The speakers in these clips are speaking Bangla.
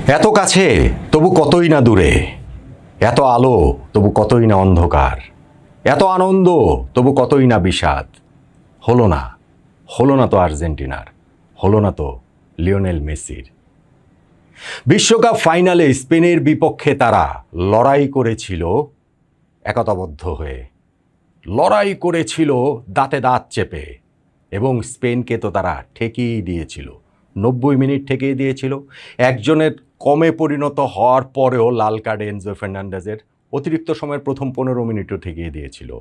এত কাছে তবু কতই না দূরে, এত আলো তবু কতই না অন্ধকার, এত আনন্দ তবু কতই না বিষাদ। হলো না, হলো না তো আর্জেন্টিনার, হলো না তো লিওনেল মেসির। বিশ্বকাপ ফাইনালে স্পেনের বিপক্ষে তারা লড়াই করেছিল একতাবদ্ধ হয়ে, লড়াই করেছিল দাঁতে দাঁত চেপে, এবং স্পেনকে তো তারা ঠেকিয়েই দিয়েছিল। 90 মিনিট ঠেকিয়ে দিয়েছিল। একজনের কমে পরিণত হওয়ার পরেও লাল কার্ডে এনজো ফার্নান্ডেজের অতিরিক্ত সময়ের প্রথম 15 মিনিটও ঠেকিয়ে দিয়েছিল।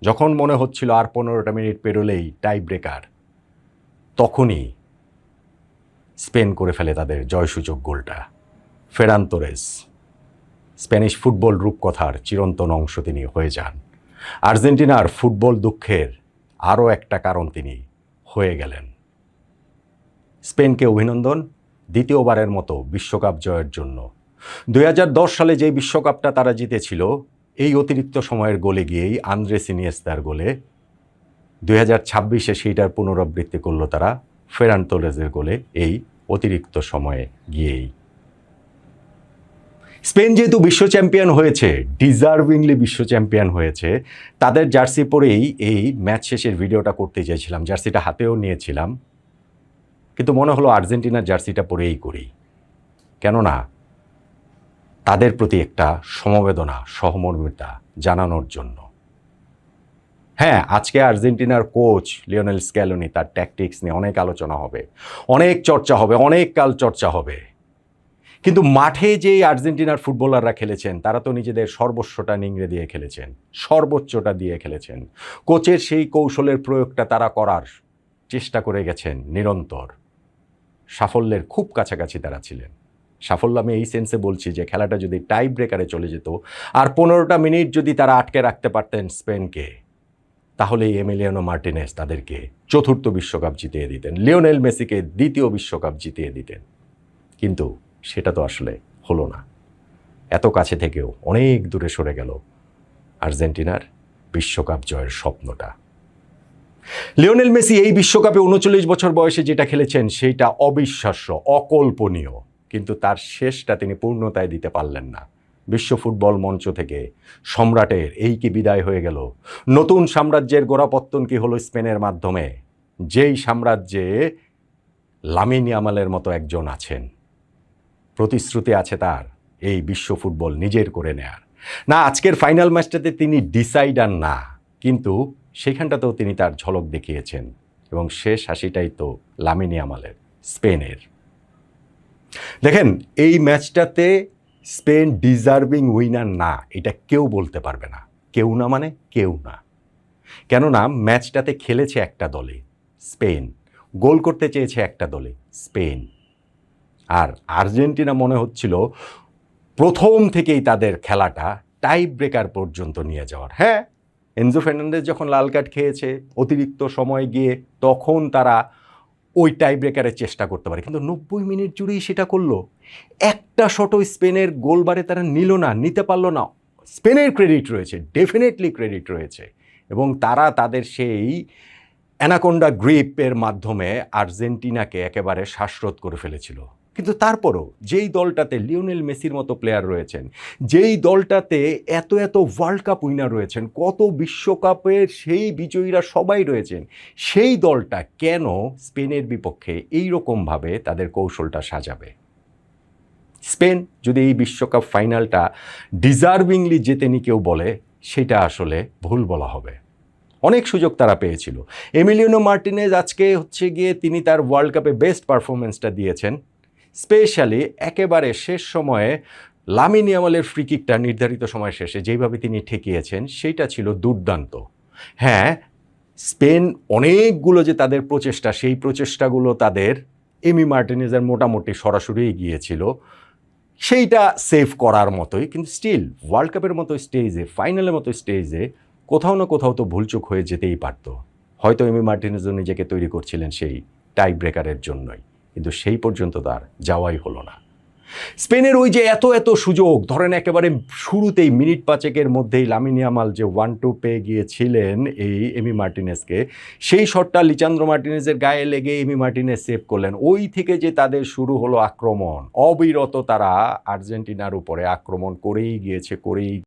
যখন মনে হচ্ছিল আর 15টা মিনিট পেরোলেই টাই ব্রেকার, তখনই স্পেন করে ফেলে তাদের জয়সূচক গোলটা। ফেরান তোরেস স্প্যানিশ ফুটবল রূপকথার চিরন্তন অংশ তিনি হয়ে যান। আর্জেন্টিনার ফুটবল দুঃখের আরও একটা কারণ তিনি হয়ে গেলেন। স্পেনকে অভিনন্দন দ্বিতীয়বারের মতো বিশ্বকাপ জয়ের জন্য। 2010 সালে যেই বিশ্বকাপটা তারা জিতেছিল, এই অতিরিক্ত সময়ের গোলে গিয়েই, আন্দ্রেস ইনিয়েস্তার গোলে, 2026-এ সেইটার পুনরাবৃত্তি করলো তারা ফেরান তোরেসের গোলে এই অতিরিক্ত সময়ে গিয়েই। স্পেন যেহেতু বিশ্ব চ্যাম্পিয়ন হয়েছে, ডিজার্ভিংলি বিশ্ব চ্যাম্পিয়ন হয়েছে, তাদের জার্সি পরেই এই ম্যাচ শেষের ভিডিওটা করতে চেয়েছিলাম। জার্সিটা হাতেও নিয়েছিলাম, কিন্তু মনে হলো আর্জেন্টিনার জার্সিটা পরেই করি, কেননা তাদের প্রতি একটা সমবেদনা, সহমর্মিতা জানানোর জন্য। হ্যাঁ, আজকে আর্জেন্টিনার কোচ লিওনেল স্ক্যালোনি, তার ট্যাকটিক্স নিয়ে অনেক আলোচনা হবে, অনেক চর্চা হবে, অনেক কাল চর্চা হবে। কিন্তু মাঠে যেই আর্জেন্টিনার ফুটবলাররা খেলেছেন, তারা তো নিজেদের সর্বস্বটা নিংড়ে দিয়ে খেলেছেন, সর্বোচ্চটা দিয়ে খেলেছেন। কোচের সেই কৌশলের প্রয়োগটা তারা করার চেষ্টা করে গেছেন নিরন্তর। সাফল্যের খুব কাছাকাছি তারা ছিলেন। সাফল্য আমি এই সেন্সে বলছি যে খেলাটা যদি টাই ব্রেকারে চলে যেত আর 15টা মিনিট যদি তারা আটকে রাখতে পারতেন স্পেনকে, তাহলে এমিলিয়ানো মার্টিনেজ তাদেরকে চতুর্থ বিশ্বকাপ জিতিয়ে দিতেন, লিওনেল মেসিকে দ্বিতীয় বিশ্বকাপ জিতিয়ে দিতেন। কিন্তু সেটা তো আসলে হলো না। এত কাছে থেকেও অনেক দূরে সরে গেল আর্জেন্টিনার বিশ্বকাপ জয়ের স্বপ্নটা। লিওনেল মেসি এই বিশ্বকাপে 39 বছর বয়সে যেটা খেলেছেন সেইটা অবিশ্বাস্য, অকল্পনীয়, কিন্তু তার শেষটা তিনি পূর্ণতায় দিতে পারলেন না। বিশ্ব ফুটবল মঞ্চ থেকে সম্রাটের এই কি বিদায় হয়ে গেল? নতুন সাম্রাজ্যের গোড়াপত্তন কি হলো স্পেনের মাধ্যমে? যেই সাম্রাজ্যে লামিন ইয়ামালের মতো একজন আছেন, প্রতিশ্রুতি আছে তার এই বিশ্ব ফুটবল নিজের করে নেয়ার। না, আজকের ফাইনাল ম্যাচটাতে তিনি ডিসাইডার না, কিন্তু সেখানটাতেও তিনি তার ঝলক দেখিয়েছেন, এবং শেষ হাসিটাই তো লামিন ইয়ামালের, স্পেনের। দেখেন, এই ম্যাচটাতে স্পেন ডিজার্ভিং উইনার না, এটা কেউ বলতে পারবে না। কেউ না মানে কেউ না। কেননা ম্যাচটাতে খেলেছে একটা দলে, স্পেন, গোল করতে চেয়েছে একটা দলে, স্পেন। আর আর্জেন্টিনা মনে হচ্ছিল প্রথম থেকেই তাদের খেলাটা টাই ব্রেকার পর্যন্ত নিয়ে যাওয়ার। হ্যাঁ, এনজো ফার্নান্ডেজ যখন লাল কার্ড খেয়েছে অতিরিক্ত সময় গিয়ে, তখন তারা ওই টাই ব্রেকারের চেষ্টা করতে পারে, কিন্তু 90 মিনিট জুড়েই সেটা করলো। একটা শটও স্পেনের গোলবারে তারা নিল না, নিতে পারলো না। স্পেনের ক্রেডিট রয়েছে, ডেফিনেটলি ক্রেডিট রয়েছে, এবং তারা তাদের সেই অ্যানাকোন্ডা গ্রিপের মাধ্যমে আর্জেন্টিনাকে একেবারে শ্বাসরোধ করে ফেলেছিল। কিন্তু তারপরও যেই দলটাতে লিওনেল মেসির মতো প্লেয়ার রয়েছেন, যেই দলটাতে এত এত ওয়ার্ল্ড কাপ উইনার রয়েছেন, কত বিশ্বকাপের সেই বিজয়ীরা সবাই রয়েছেন, সেই দলটা কেন স্পেনের বিপক্ষে এই রকমভাবে তাদের কৌশলটা সাজাবে? স্পেন যদি এই বিশ্বকাপ ফাইনালটা ডিজার্ভিংলি জেতেনি কেউ বলে, সেটা আসলে ভুল বলা হবে। অনেক সুযোগ তারা পেয়েছিল। এমিলিয়ানো মার্টিনেজ আজকে গিয়ে তিনি তার ওয়ার্ল্ড কাপে বেস্ট পারফরমেন্সটা দিয়েছেন। স্পেশালি একেবারে শেষ সময়ে লামিন ইয়ামালের ফ্রি কিকটা নির্ধারিত সময় শেষে যেইভাবে তিনি ঠেকিয়েছেন, সেইটা ছিল দুর্দান্ত। হ্যাঁ, স্পেন অনেকগুলো যে তাদের প্রচেষ্টা, সেই প্রচেষ্টাগুলো তাদের এমি মার্টিনেজের মোটামুটি সরাসরি গিয়েছিল সেইটা সেভ করার মতোই, কিন্তু স্টিল ওয়ার্ল্ড কাপের মতো স্টেজে, ফাইনালের মতো স্টেজে কোথাও না কোথাও তো ভুলচুক হয়ে যেতেই পারত। হয়তো এমি মার্টিনেজও নিজেকে তৈরি করছিলেন সেই টাই ব্রেকারের জন্যই, কিন্তু সেই পর্যন্ত তার যাওয়াই হলো না। স্পেনের ওই যে এত এত সুযোগ, ধরেন একেবারে শুরুতেই মিনিট 5 মধ্যেই লামিন ইয়ামাল যে 1-2 পেয়ে গিয়েছিলেন এই এমি মার্টিনেজকে, সেই শটটা লিচান্দ্রো মার্টিনেজের গায়ে লেগে এমি মার্টিনেজ সেভ করলেন। ওই থেকে যে তাদের শুরু হলো আক্রমণ, অবিরত তারা আর্জেন্টিনার উপরে আক্রমণ করেই গিয়েছে, করেই